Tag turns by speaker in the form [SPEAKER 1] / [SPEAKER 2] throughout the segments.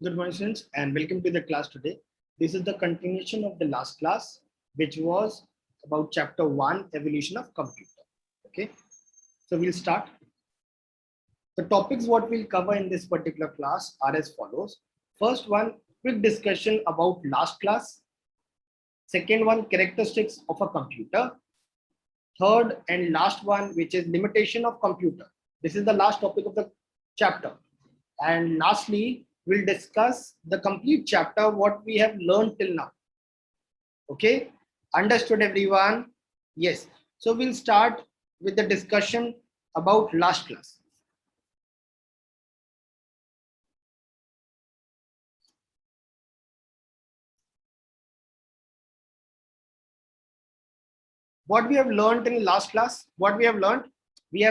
[SPEAKER 1] Good morning, students, and welcome to the class today. This is the continuation of the last class, which was about chapter 1, evolution of computer. Okay, so we'll start. The topics what we'll cover in this particular class are as follows. First one, quick discussion about last class. Second one, characteristics of a computer. Third and last one, which is limitation of computer. This is the last topic of the chapter. And lastly, we'll discuss the complete chapter, what we have learned till now. Okay, understood everyone? Yes. So we'll start with the discussion about last class. What we have learned in last class, we have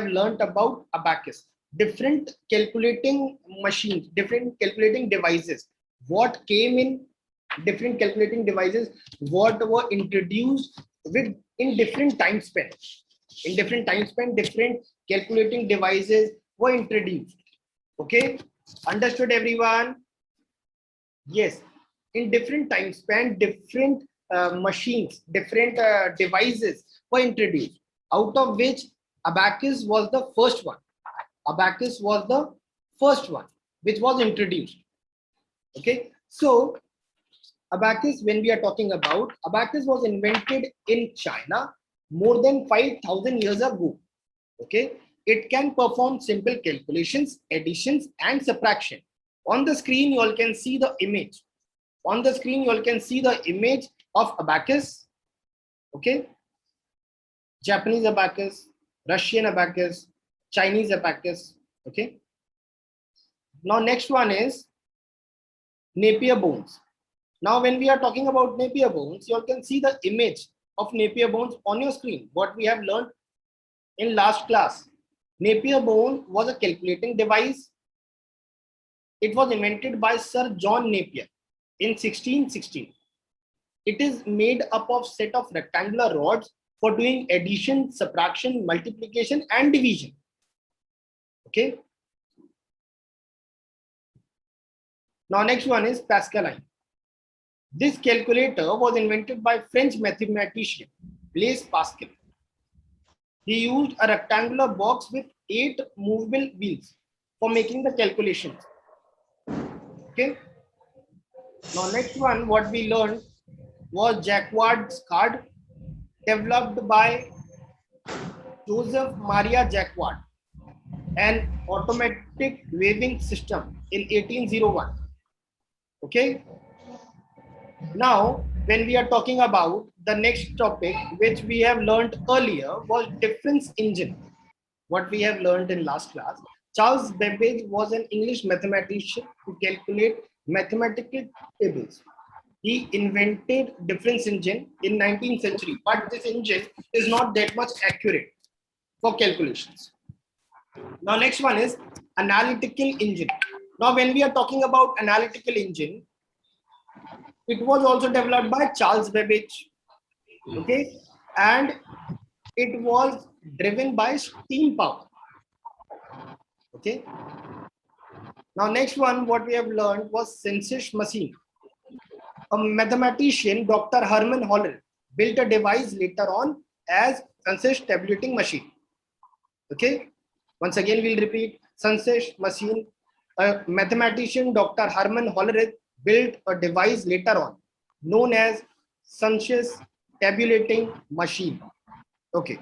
[SPEAKER 1] learned about abacus, different calculating machines, different calculating devices, what came in different calculating devices, what were introduced with in different time span. In different time span, different calculating devices were introduced. Okay, understood everyone? Yes, in different time span, different machines, different devices were introduced, out of which abacus was the first one. Abacus was the first one which was introduced. Okay, so abacus, when we are talking about, abacus was invented in China more than 5,000 years ago. Okay, it can perform simple calculations, additions and subtraction. On the screen you all can see the image. On the screen you all can see the image of abacus. Okay, Japanese abacus, Russian abacus, Chinese abacus. Okay, now next one is Napier bones. Now when we are talking about Napier bones, you all can see the image of Napier bones on your screen, what we have learned in last class. Napier bone was a calculating device. It was invented by Sir John Napier in 1616. It is made up of set of rectangular rods for doing addition, subtraction, multiplication and division. Okay. Now next one is Pascaline. This calculator was invented by French mathematician Blaise Pascal. He used a rectangular box with 8 movable wheels for making the calculations. Okay. Now next one, what we learned was Jacquard's card, developed by Joseph Maria Jacquard, an automatic weighing system in 1801. Okay. Now, when we are talking about the next topic, which we have learned earlier, was difference engine. What we have learned in last class, Charles Babbage was an English mathematician who calculate mathematical tables. He invented difference engine in 19th century, but this engine is not that much accurate for calculations. Now next one is analytical engine. Now when we are talking about analytical engine, it was also developed by Charles Babbage. Okay, and it was driven by steam power. Okay. Now next one, what we have learned was census machine. A mathematician, Dr. Herman Holland, built a device later on as census tabulating machine. Okay. Once again, we'll repeat census machine. A mathematician, Dr. Herman Hollerith, built a device later on known as census tabulating machine. Okay.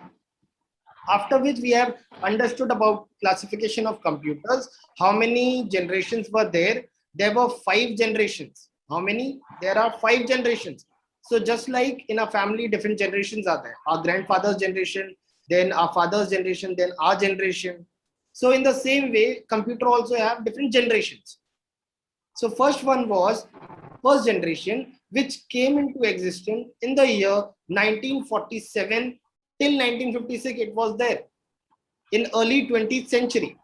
[SPEAKER 1] After which we have understood about classification of computers. How many generations were there? There were 5 generations. How many? There are 5 generations. So just like in a family, different generations are there. Our grandfather's generation, then our father's generation, then our generation. So in the same way, computer also have different generations. So first one was first generation, which came into existence in the year 1947 till 1956. It was there in early 20th century.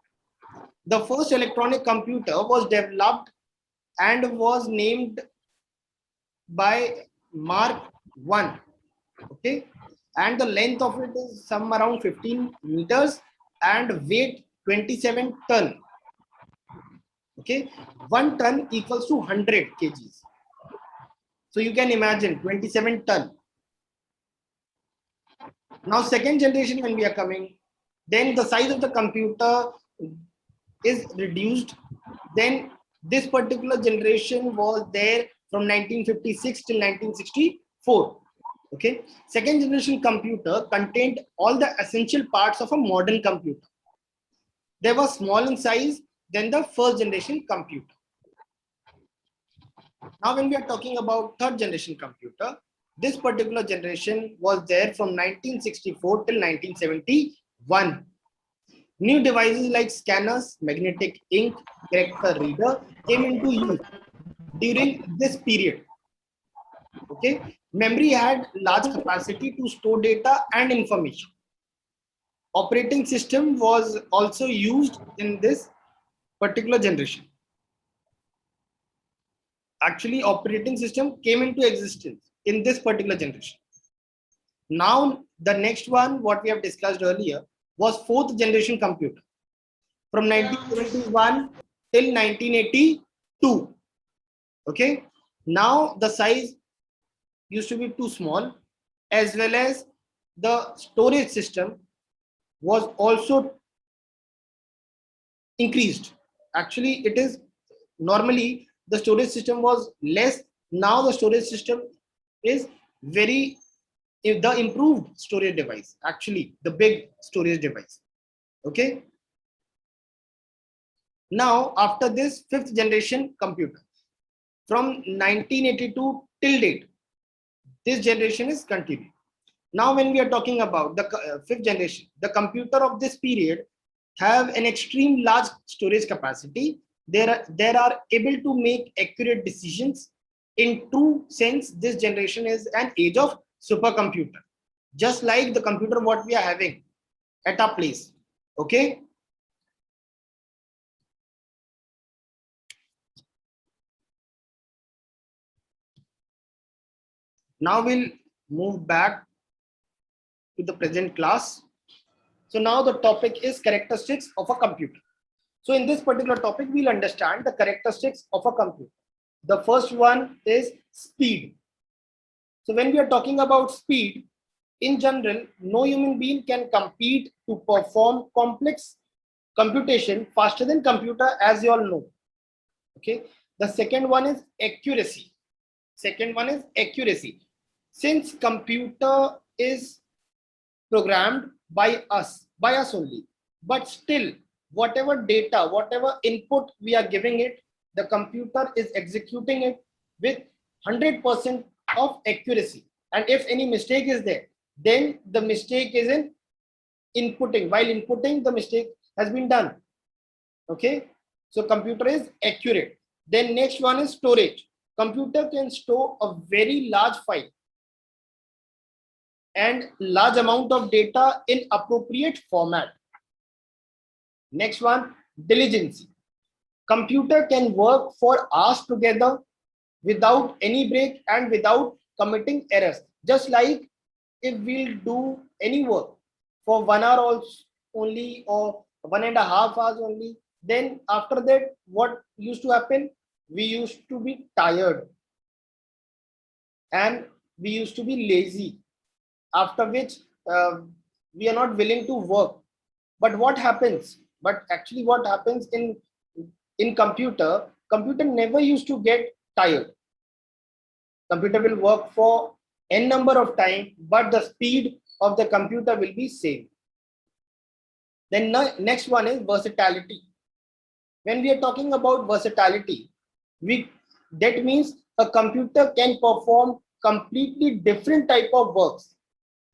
[SPEAKER 1] The first electronic computer was developed and was named by Mark I. Okay, and the length of it is some around 15 meters and weight 27 ton. Okay, 1 ton equals to 100 kgs. So you can imagine 27 ton. Now second generation when we are coming, then the size of the computer is reduced. Then this particular generation was there from 1956 till 1964. Okay, second generation computer contained all the essential parts of a modern computer. They were small in size than the first generation computer. Now when we are talking about third generation computer, this particular generation was there from 1964 till 1971. New devices like scanners, magnetic ink, character reader came into use during this period. Okay, memory had large capacity to store data and information. Operating system was also used in this particular generation. Actually, operating system came into existence in this particular generation. Now, the next one, what we have discussed earlier, was fourth generation computer from 1971 till 1982. Okay, now the size used to be too small, as well as the storage system was also increased. Actually, it is normally the storage system was less. Now the storage system is very the improved storage device, actually the big storage device. Okay, now after this fifth generation computer from 1982 till date, this generation is continuing. Now when we are talking about the fifth generation, the computer of this period have an extreme large storage capacity. There are able to make accurate decisions. In true sense, this generation is an age of supercomputer, just like the computer what we are having at our place. Okay, now we'll move back to the present class. So now the topic is characteristics of a computer. So in this particular topic, we'll understand the characteristics of a computer. The first one is speed. So when we are talking about speed, in general, no human being can compete to perform complex computation faster than computer, as you all know. Okay. The second one is accuracy. Second one is accuracy. Since computer is programmed by us only, but still whatever data, whatever input we are giving it, the computer is executing it with 100% of accuracy. And if any mistake is there, then the mistake is in inputting. While inputting, the mistake has been done. Okay, so computer is accurate. Then next one is storage. Computer can store a very large file and large amount of data in appropriate format. Next one, diligence. Computer can work for hours together without any break and without committing errors. Just like if we'll do any work for 1 hour only or 1.5 hours only, then after that, what used to happen? We used to be tired and we used to be lazy, after which we are not willing to work. But what happens? But actually what happens in computer never used to get tired. Computer will work for n number of time, but the speed of the computer will be same. Then next one is versatility. When we are talking about versatility, that means a computer can perform completely different type of works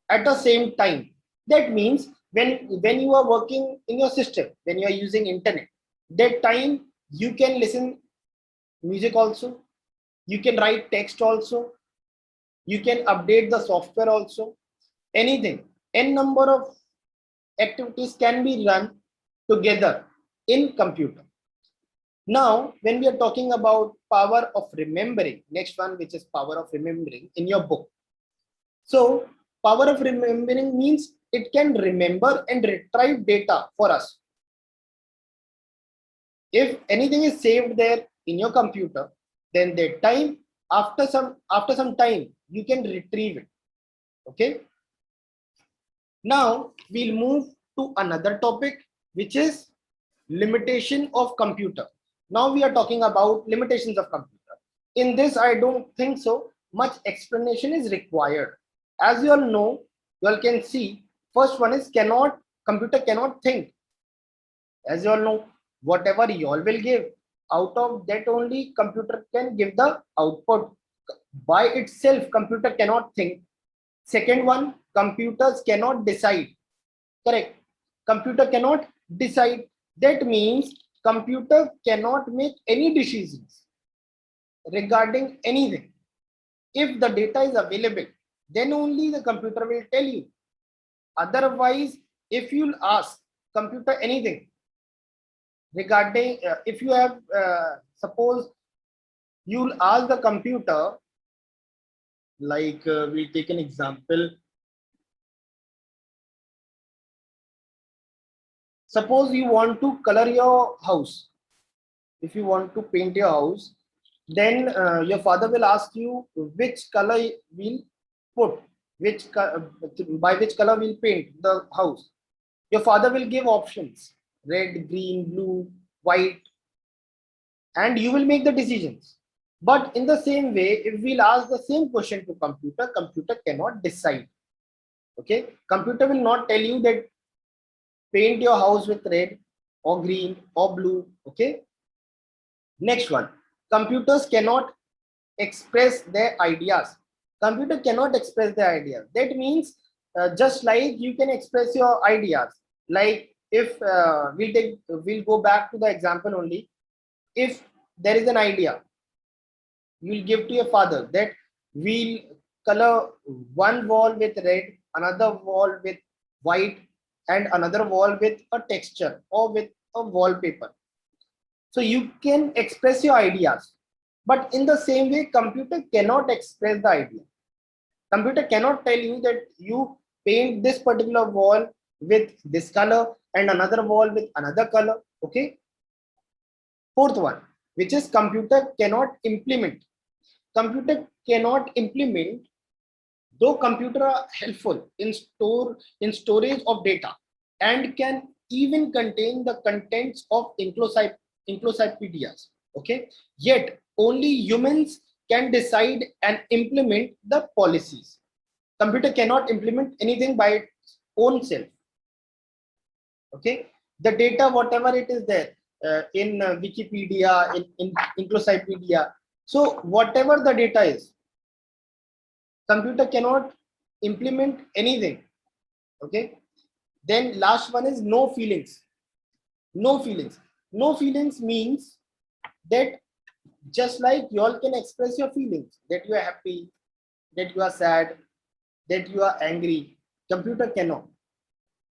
[SPEAKER 1] at the same time. That means when you are working in your system, when you are using internet, that time you can listen music also, you can write text also, you can update the software also, anything. N number of activities can be run together in computer. Now when we are talking about power of remembering, next one, which is power of remembering in your book. So power of remembering means it can remember and retrieve data for us. If anything is saved there, in your computer, then that time after some time you can retrieve it. Okay. Now we'll move to another topic, which is limitation of computer. Now we are talking about limitations of computer. In this, I don't think so much explanation is required. As you all know, you all can see, first one is computer cannot think. As you all know, whatever you all will give, out of that only computer can give the output. By itself, computer cannot think. Second one, computers cannot decide. Correct. Computer cannot decide. That means computer cannot make any decisions regarding anything. If the data is available, then only the computer will tell you. Otherwise, if you'll ask computer anything regarding, if you have, suppose you'll ask the computer, like we'll take an example. Suppose you want to color your house. If you want to paint your house, then your father will ask you which color will put, by which color will paint the house. Your father will give options: red, green, blue, white, and you will make the decisions. But in the same way, if we'll ask the same question to computer, computer cannot decide. Okay, computer will not tell you that paint your house with red or green or blue. Okay. Next one, computers cannot express their ideas. Computer cannot express their ideas. That means just like you can express your ideas. Like if we'll go back to the example only. If there is an idea, you'll give to your father that we'll color one wall with red, another wall with white, and another wall with a texture or with a wallpaper. So you can express your ideas, but in the same way, computer cannot express the idea. Computer cannot tell you that you paint this particular wall with this color and another wall with another color. Okay. Fourth one, which is computer cannot implement. Computer cannot implement, though computer are helpful in storage of data and can even contain the contents of encyclopedias. Okay, yet only humans can decide and implement the policies. Computer cannot implement anything by its own self. Okay, the data, whatever it is there in Wikipedia, in encyclopedia, so whatever the data is, computer cannot implement anything. Okay, then last one is no feelings. No feelings. No feelings means that just like you all can express your feelings, that you are happy, that you are sad, that you are angry, computer cannot.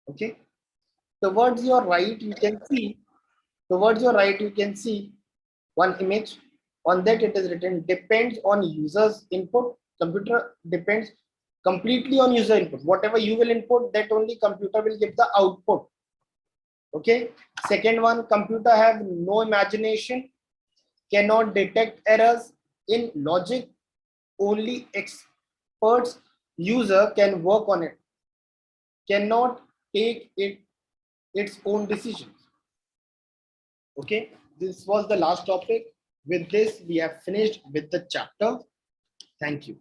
[SPEAKER 1] Okay, towards your right you can see, towards your right you can see one image. On that it is written, depends on users input. Computer depends completely on user input. Whatever you will input, that only computer will give the output. Okay. Second one, computer have no imagination, cannot detect errors in logic. Only experts user can work on it, cannot take its own decisions. Okay, this was the last topic. With this, we have finished with the chapter. Thank you.